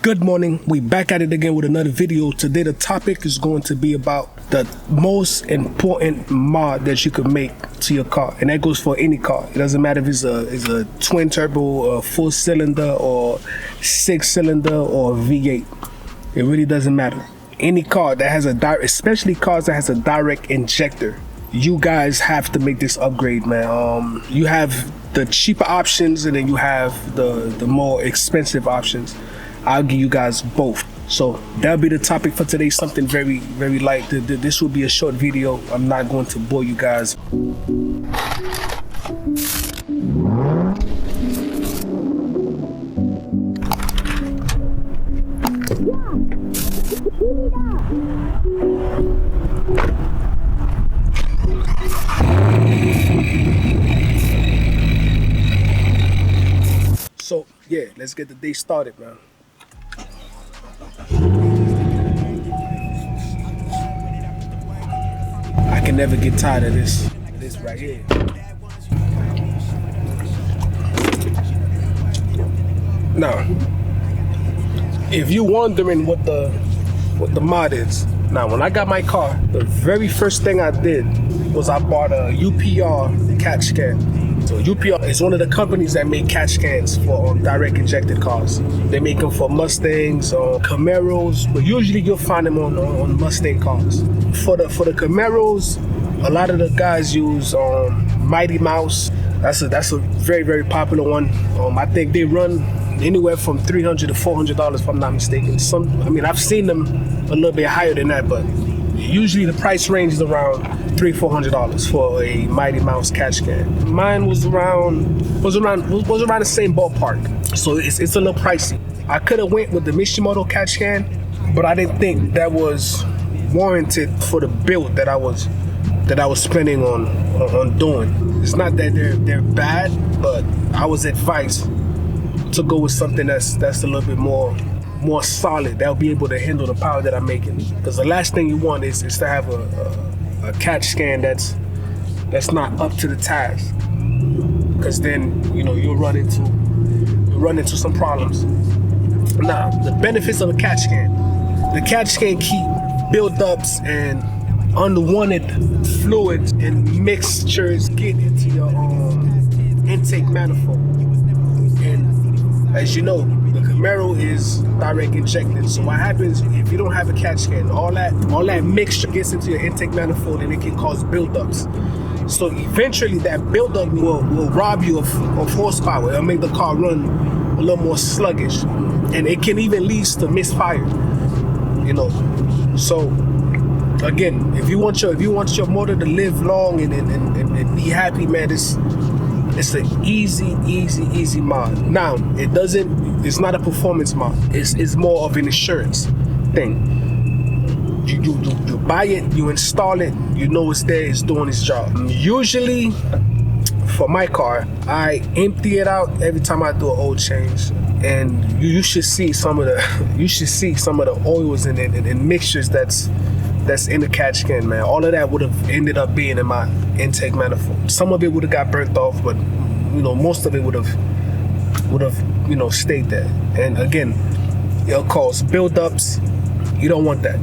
Good morning, we back at it again with another video. Today the topic is going to be about the most important mod that you could make to your car, and that goes for any car. It doesn't matter if it's a twin turbo, a 4-cylinder, or 6-cylinder, or V8. It really doesn't matter. Any car that has a direct, especially cars that has a direct injector, you guys have to make this upgrade, man. You have the cheaper options and then you have the more expensive options. I'll give you guys both. So that'll be the topic for today, something very, very light. This will be a short video. I'm not going to bore you guys. So yeah, let's get the day started, man. I can never get tired of this right here. Now, if you're wondering what the mod is, now when I got my car, the very first thing I did was I bought a UPR Catch Can. So UPR is one of the companies that make catch cans for direct injected cars. They make them for Mustangs or Camaros, but usually you'll find them on Mustang cars. For the Camaros, a lot of the guys use Mighty Mouse. That's a very, very popular one. I think they run anywhere from $300 to $400 if I'm not mistaken. I've seen them a little bit higher than that, but usually the price range is around $300-400 for a Mighty Mouse catch can. Mine was around the same ballpark, so it's a little pricey. I could have went with the Mishimoto catch can, but I didn't think that was warranted for the build that I was planning on doing. It's not that they're bad, but I was advised to go with something that's a little bit more solid, that'll be able to handle the power that I'm making. Because the last thing you want is to have a catch can that's not up to the task. Because then you'll run into some problems. Now, the benefits of a catch can. The catch can keep buildups and unwanted fluids and mixtures get into your intake manifold. And as you know, the Camaro is direct injected. So what happens if you don't have a catch can? All that mixture gets into your intake manifold and it can cause buildups. So eventually that buildup will rob you of horsepower. It'll make the car run a little more sluggish, and it can even lead to misfire. So again, if you want your motor to live long and be happy, man, it's an easy mod. Now, it's not a performance mod. It's more of an insurance thing. You buy it, you install it, you know it's there, it's doing its job. Usually, for my car, I empty it out every time I do an oil change, and you should see some of the oils and mixtures that's in the catch can, man. All of that would have ended up being in my intake manifold. Some of it would have got burnt off, but most of it would have stayed there. And again, it'll cause buildups. You don't want that.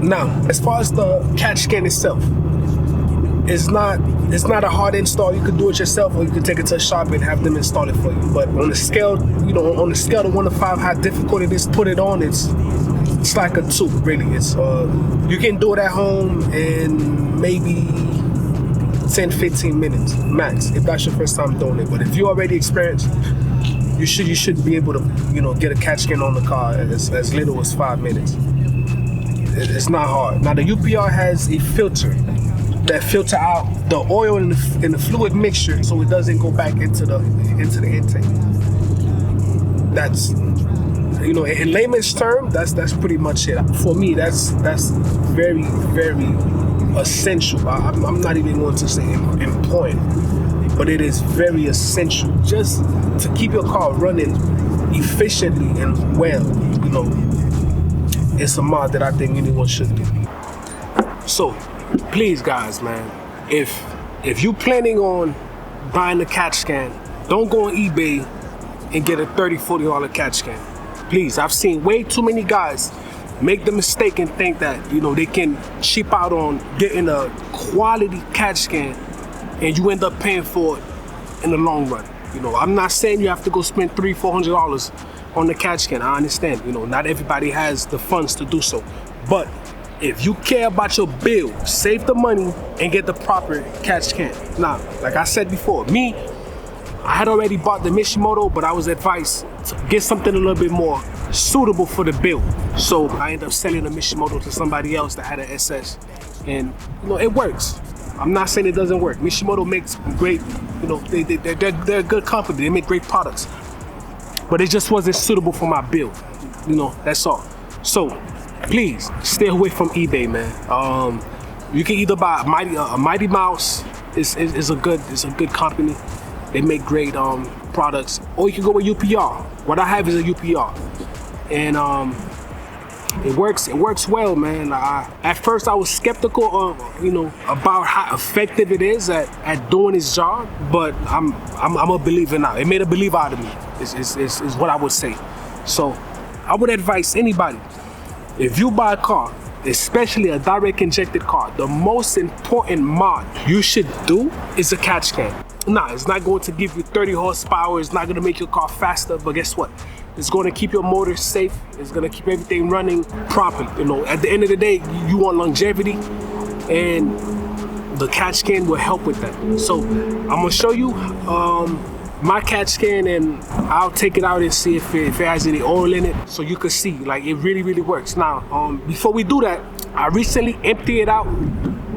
Now, as far as the catch can itself, it's not a hard install. You could do it yourself, or you could take it to a shop and have them install it for you. But on the scale, on a scale of 1 to 5, how difficult it is to put it on, it's like a 2, really. It's you can do it at home in maybe 10-15 minutes max if that's your first time doing it. But if you're already experienced, you should be able to get a catch can on the car as little as 5 minutes. It's not hard. Now the UPR has a filter that filter out the oil and the fluid mixture, so it doesn't go back into the intake. That's in layman's term, that's pretty much it. For me, that's very, very essential. I'm not even going to say important, but it is very essential just to keep your car running efficiently and well. It's a mod that I think anyone should do. So please, guys, man, if you planning on buying a catch can, don't go on eBay and get a $30-40 catch can. Please, I've seen way too many guys make the mistake and think that, you know, they can cheap out on getting a quality catch can and you end up paying for it in the long run. You know, I'm not saying you have to go spend $300-400 on the catch can. I understand, you know, not everybody has the funds to do so. But if you care about your bill, save the money and get the proper catch can. Now, like I said before, me, I had already bought the Mishimoto, but I was advised to get something a little bit more suitable for the build. So I ended up selling the Mishimoto to somebody else that had an SS, and you know, it works. I'm not saying it doesn't work. Mishimoto makes great, you know, they're a good company. They make great products, but it just wasn't suitable for my build. You know, that's all. So please stay away from eBay, man. You can either buy a Mighty Mouse. Is a good company. They make great products, or you can go with UPR. What I have is a UPR, and it works well, man. At first I was skeptical of, you know, about how effective it is at doing its job, but I'm a believer now. It made a believer out of me. Is what I would say. So I would advise anybody, if you buy a car, especially a direct injected car, the most important mod you should do is a catch can. Nah, it's not going to give you 30 horsepower. It's not going to make your car faster, but guess what? It's going to keep your motor safe. It's going to keep everything running properly. You know, at the end of the day, you want longevity, and the catch can will help with that. So I'm going to show you my catch can, and I'll take it out and see if it has any oil in it, so you can see, like, it really works. Now, before we do that, I recently emptied it out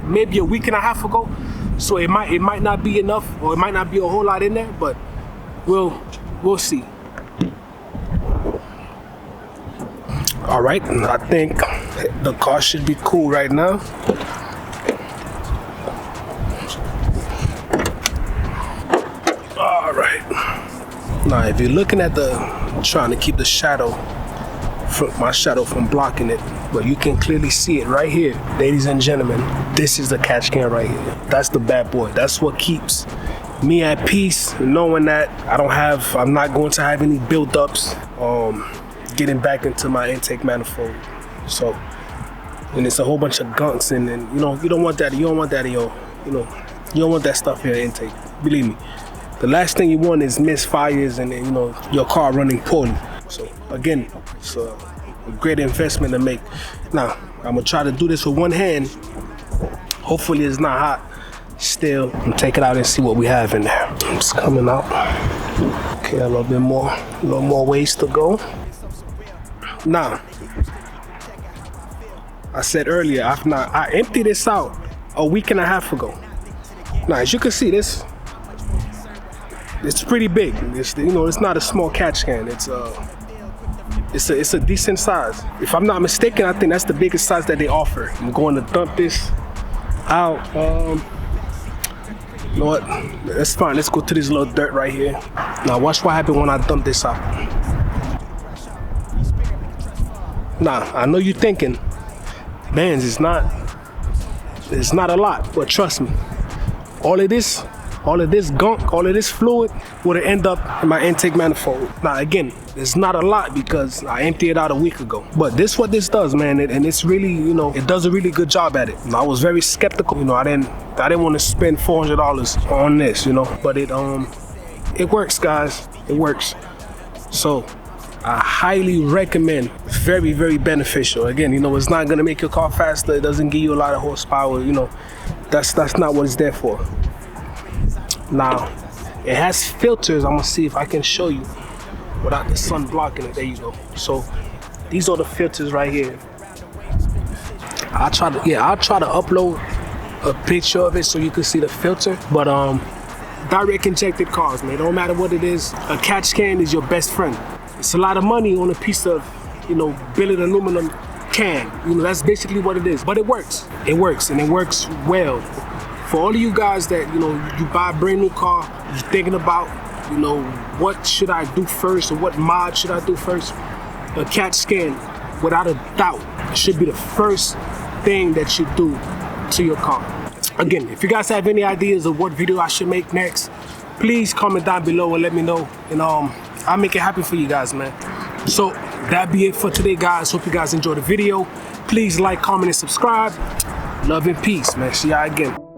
maybe a week and a half ago. So it might not be enough, or it might not be a whole lot in there, but we'll see. All right, I think the car should be cool right now. All right. Now, if you're looking at trying to keep the shadow, my shadow from blocking it, but you can clearly see it right here, ladies and gentlemen. This is the catch can right here. That's the bad boy. That's what keeps me at peace, knowing that I'm not going to have any buildups getting back into my intake manifold. So, and it's a whole bunch of gunks, and you know, you don't want that. You don't want that in your, you know, you don't want that stuff in your intake. Believe me, the last thing you want is misfires and, you know, your car running poorly. So again, it's a great investment to make. Now, I'm gonna try to do this with one hand. Hopefully it's not hot still. I'm gonna take it out and see what we have in there. It's coming out. Okay, a little more ways to go. Now, I said earlier, I emptied this out a week and a half ago. Now, as you can see, it's pretty big. It's, you know, it's not a small catch can. It's a decent size. If I'm not mistaken, I think that's the biggest size that they offer. I'm going to dump this out. You know what? That's fine. Let's go to this little dirt right here. Now watch what happens when I dump this out. Now, I know you're thinking, man, it's not a lot, but trust me, all of this gunk, all of this fluid would end up in my intake manifold. Now again, it's not a lot because I emptied it out a week ago, but this what this does, man, and it's really, you know, it does a really good job at it. And I was very skeptical, you know, I didn't want to spend $400 on this, you know, but it works, guys. It works. So I highly recommend. Very, very beneficial. Again, you know, it's not gonna make your car faster. It doesn't give you a lot of horsepower. You know, that's not what it's there for. Now, it has filters. I'm gonna see if I can show you without the sun blocking it. There you go. So these are the filters right here. I'll try to upload a picture of it so you can see the filter. But direct injected cars, man, don't matter what it is, a catch can is your best friend. It's a lot of money on a piece of, you know, billet aluminum can. You know, that's basically what it is. But it works. It works, and it works well. For all of you guys that, you know, you buy a brand new car, you're thinking about, you know, what should I do first, or what mod should I do first? A catch can, without a doubt, should be the first thing that you do to your car. Again, if you guys have any ideas of what video I should make next, please comment down below and let me know, and I'll make it happen for you guys, man. So that be it for today, guys. Hope you guys enjoyed the video. Please like, comment, and subscribe. Love and peace, man. See y'all again.